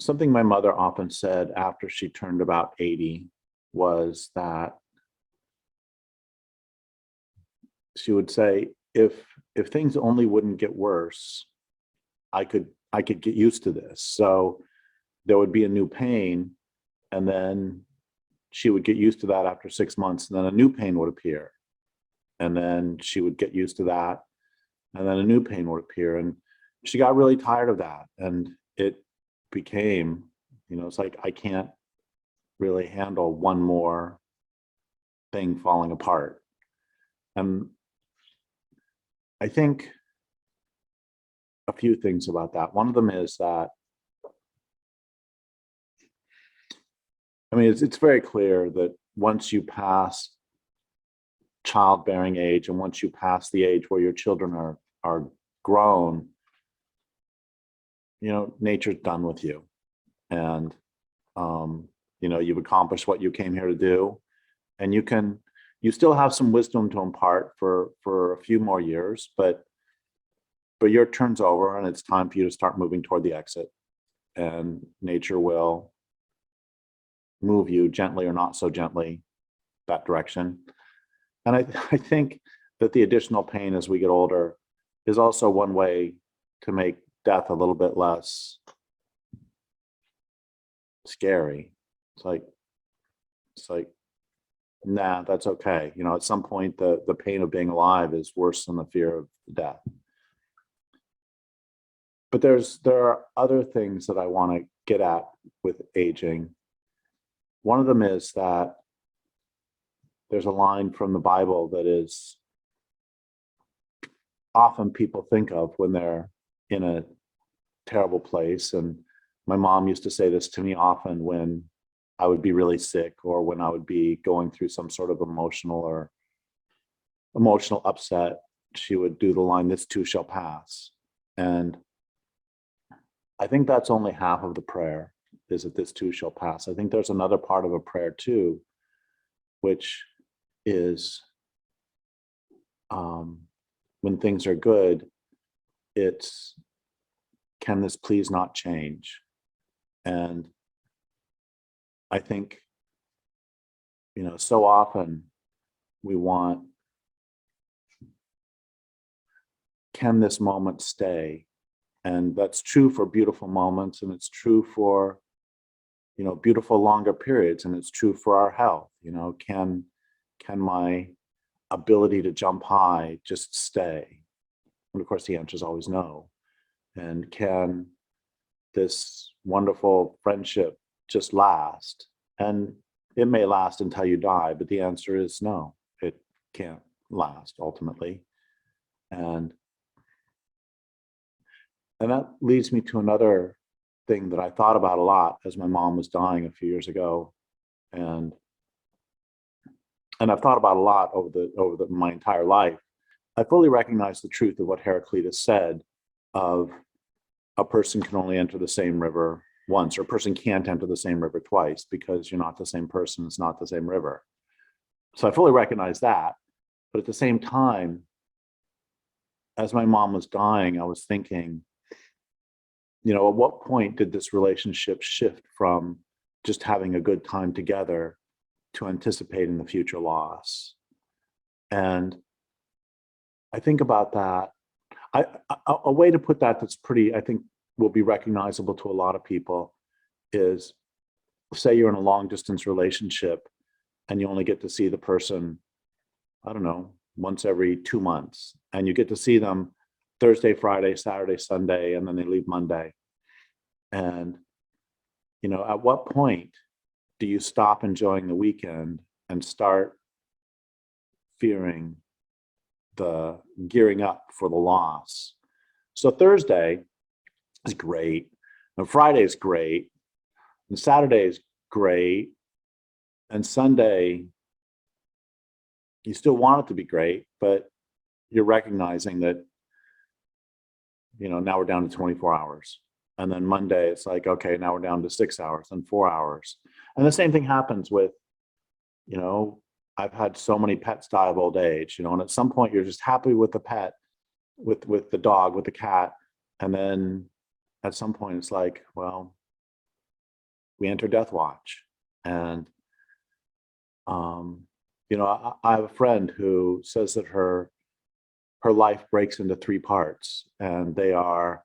Something my mother often said after she turned about 80 was that she would say, if things only wouldn't get worse, I could get used to this. So there would be a new pain, and then she would get used to that after 6 months, and then a new pain would appear. And then she would get used to that, and then a new pain would appear. And she got really tired of that. And it became, it's like, I can't really handle one more thing falling apart. And I think a few things about that. One of them is that, it's very clear that once you pass childbearing age, and once you pass the age where your children are grown, nature's done with you. And you've accomplished what you came here to do, and you still have some wisdom to impart for a few more years, but your turn's over, and it's time for you to start moving toward the exit. And nature will move you gently or not so gently that direction. And I think that the additional pain as we get older is also one way to make death a little bit less scary. It's like, nah, that's okay. At some point, the pain of being alive is worse than the fear of death. But there are other things that I want to get at with aging. One of them is that there's a line from the Bible that is often people think of when they're in a terrible place. And my mom used to say this to me often when I would be really sick, or when I would be going through some sort of emotional upset. She would do the line, "This too shall pass." And I think that's only half of the prayer, is that this too shall pass. I think there's another part of a prayer too, which is when things are good, it's, can this please not change? And I think, so often we want, can this moment stay? And that's true for beautiful moments, and it's true for, beautiful longer periods, and it's true for our health. Can my ability to jump high just stay? And of course, the answer is always no. And can this wonderful friendship just last? And it may last until you die, but the answer is no, it can't last ultimately. And that leads me to another thing that I thought about a lot as my mom was dying a few years ago. And I've thought about a lot over my entire life. I fully recognize the truth of what Heraclitus said of a person can only enter the same river once, or a person can't enter the same river twice, because you're not the same person, it's not the same river. So I fully recognize that. But at the same time, as my mom was dying, I was thinking, at what point did this relationship shift from just having a good time together to anticipating the future loss? And I think about that. A way to put that that's pretty, I think, will be recognizable to a lot of people is, say you're in a long distance relationship and you only get to see the person, I don't know, once every 2 months, and you get to see them Thursday, Friday, Saturday, Sunday, and then they leave Monday. And, at what point do you stop enjoying the weekend and start fearing the gearing up for the loss? So Thursday is great, and Friday is great, and Saturday is great, and Sunday, you still want it to be great, but you're recognizing that, now we're down to 24 hours. And then Monday, it's like, okay, now we're down to 6 hours and 4 hours. And the same thing happens with, I've had so many pets die of old age, and at some point you're just happy with the pet, with the dog, with the cat. And then at some point it's like, well, we enter death watch. And you know, I have a friend who says that her life breaks into three parts, and they are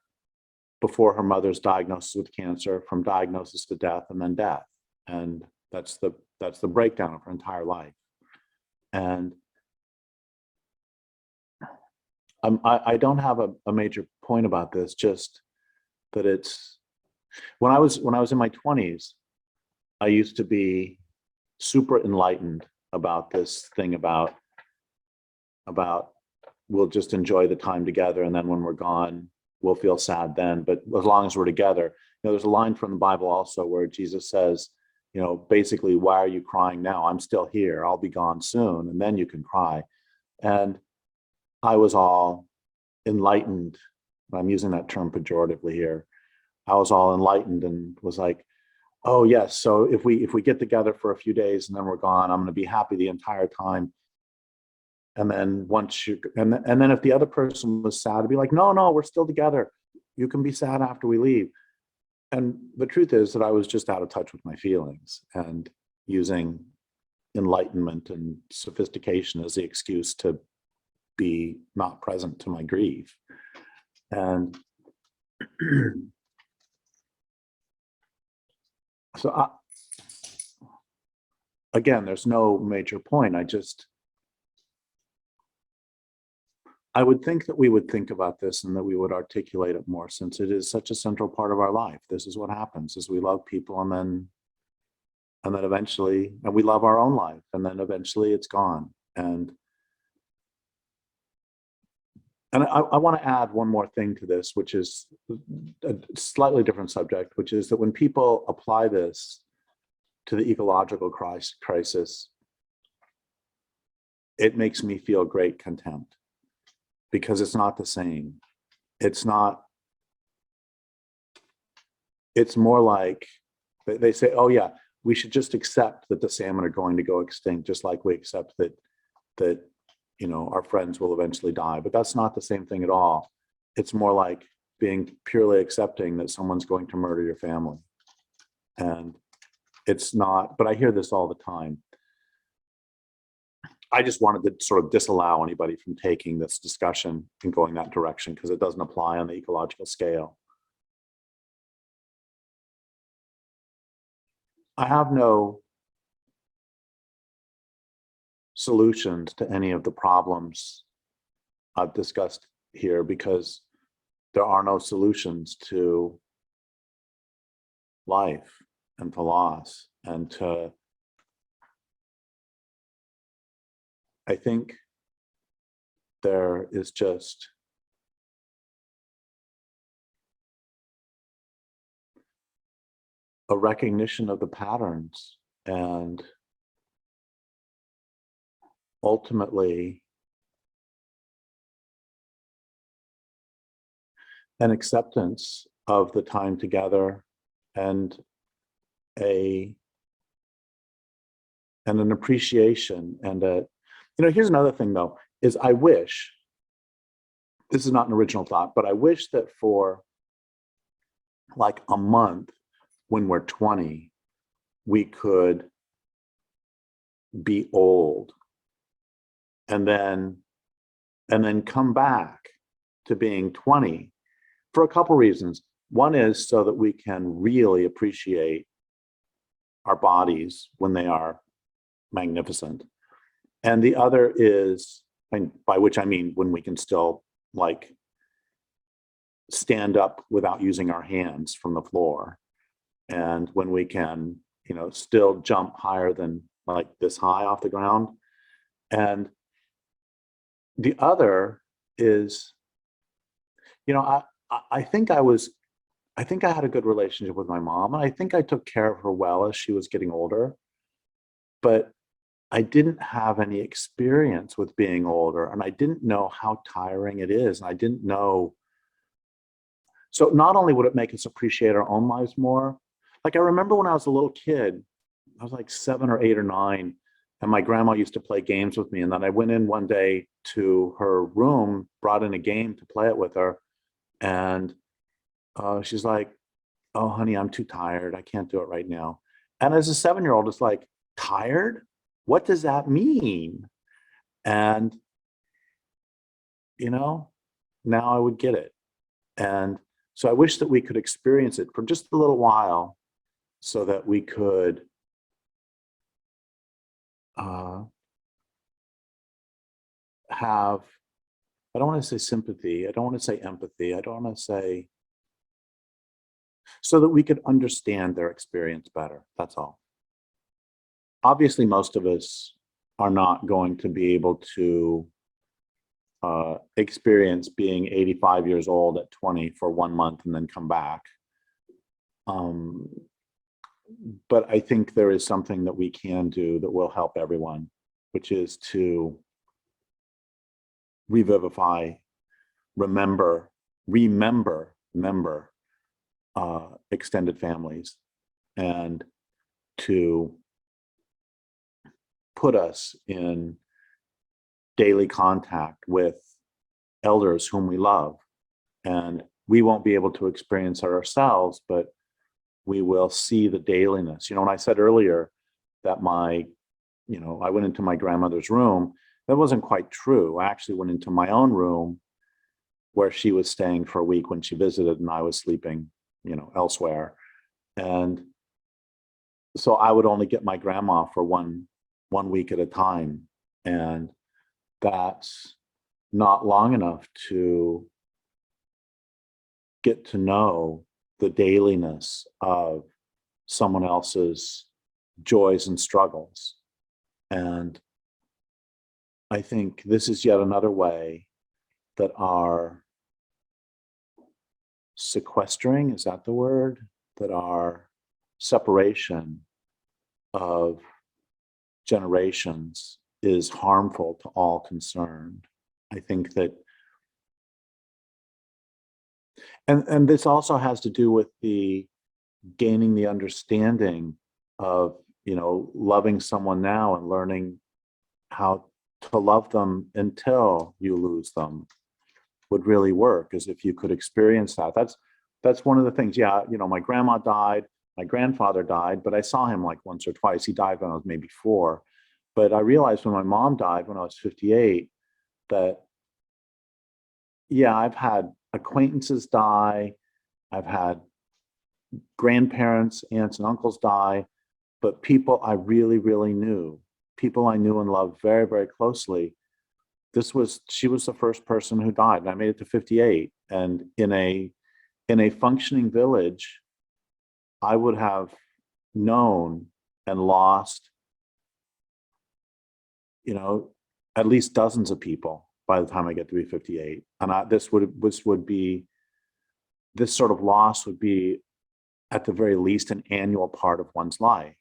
before her mother's diagnosis with cancer, from diagnosis to death, and then death. And that's the breakdown of her entire life. And I don't have a major point about this, just that it's when I was in my 20s, I used to be super enlightened about this thing about we'll just enjoy the time together, and then when we're gone, we'll feel sad then, but as long as we're together. You know, there's a line from the Bible also where Jesus says, you know, basically, why are you crying now? I'm still here. I'll be gone soon, and then you can cry. And I was all enlightened. I'm using that term pejoratively here. I was all enlightened and was like, oh yes, so if we get together for a few days and then we're gone, I'm going to be happy the entire time. And then once you and then if the other person was sad, I'd be like, no, we're still together. You can be sad after we leave. And the truth is that I was just out of touch with my feelings and using enlightenment and sophistication as the excuse to be not present to my grief. And so again, there's no major point. I would think that we would think about this and that we would articulate it more, since it is such a central part of our life. This is what happens: is we love people, and then eventually, and we love our own life, and then eventually it's gone. And I want to add one more thing to this, which is a slightly different subject, which is that when people apply this to the ecological crisis, it makes me feel great contempt, because it's not the same. It's more like they say, oh yeah, we should just accept that the salmon are going to go extinct, just like we accept that you know, our friends will eventually die. But that's not the same thing at all. It's more like being purely accepting that someone's going to murder your family. And it's not, but I hear this all the time. I just wanted to sort of disallow anybody from taking this discussion and going that direction, because it doesn't apply on the ecological scale. I have no solutions to any of the problems I've discussed here, because there are no solutions to life and to loss and to, I think there is just a recognition of the patterns, and ultimately an acceptance of the time together, and an appreciation, and you know, here's another thing though, is I wish, this is not an original thought, but I wish that for like a month when we're 20, we could be old and then come back to being 20 for a couple reasons. One is so that we can really appreciate our bodies when they are magnificent. And the other is, and by which I mean when we can still like stand up without using our hands from the floor, and when we can, you know, still jump higher than like this high off the ground. And the other is, you know, I think I had a good relationship with my mom, and I think I took care of her well as she was getting older, but I didn't have any experience with being older, and I didn't know how tiring it is. And I didn't know. So not only would it make us appreciate our own lives more, like I remember when I was a little kid, I was like 7 or 8 or 9, and my grandma used to play games with me. And then I went in one day to her room, brought in a game to play it with her. And she's like, oh, honey, I'm too tired. I can't do it right now. And as a 7-year-old, it's like, tired? What does that mean? And, you know, now I would get it. And so I wish that we could experience it for just a little while so that we could have, I don't want to say sympathy, I don't want to say empathy, I don't want to say, so that we could understand their experience better. That's all. Obviously, most of us are not going to be able to experience being 85 years old at 20 for 1 month and then come back. But I think there is something that we can do that will help everyone, which is to revivify, remember extended families, and to put us in daily contact with elders whom we love. And we won't be able to experience it ourselves, but we will see the dailiness. You know, when I said earlier that I went into my grandmother's room, that wasn't quite true. I actually went into my own room where she was staying for a week when she visited, and I was sleeping, elsewhere. And so I would only get my grandma for one week at a time. And that's not long enough to get to know the dailiness of someone else's joys and struggles. And I think this is yet another way that our sequestering, is that the word? That our separation of generations is harmful to all concerned. I think that, and this also has to do with the gaining the understanding of, loving someone now and learning how to love them until you lose them would really work, as if you could experience that. That's one of the things. Yeah, my grandma died, my grandfather died, but I saw him like once or twice. He died when I was maybe 4. But I realized when my mom died when I was 58 that, yeah, I've had acquaintances die, I've had grandparents, aunts and uncles die, but people I really, really knew, people I knew and loved very, very closely, she was the first person who died. And I made it to 58. And in a functioning village, I would have known and lost, at least dozens of people by the time I get to be 58. And this sort of loss would be at the very least an annual part of one's life.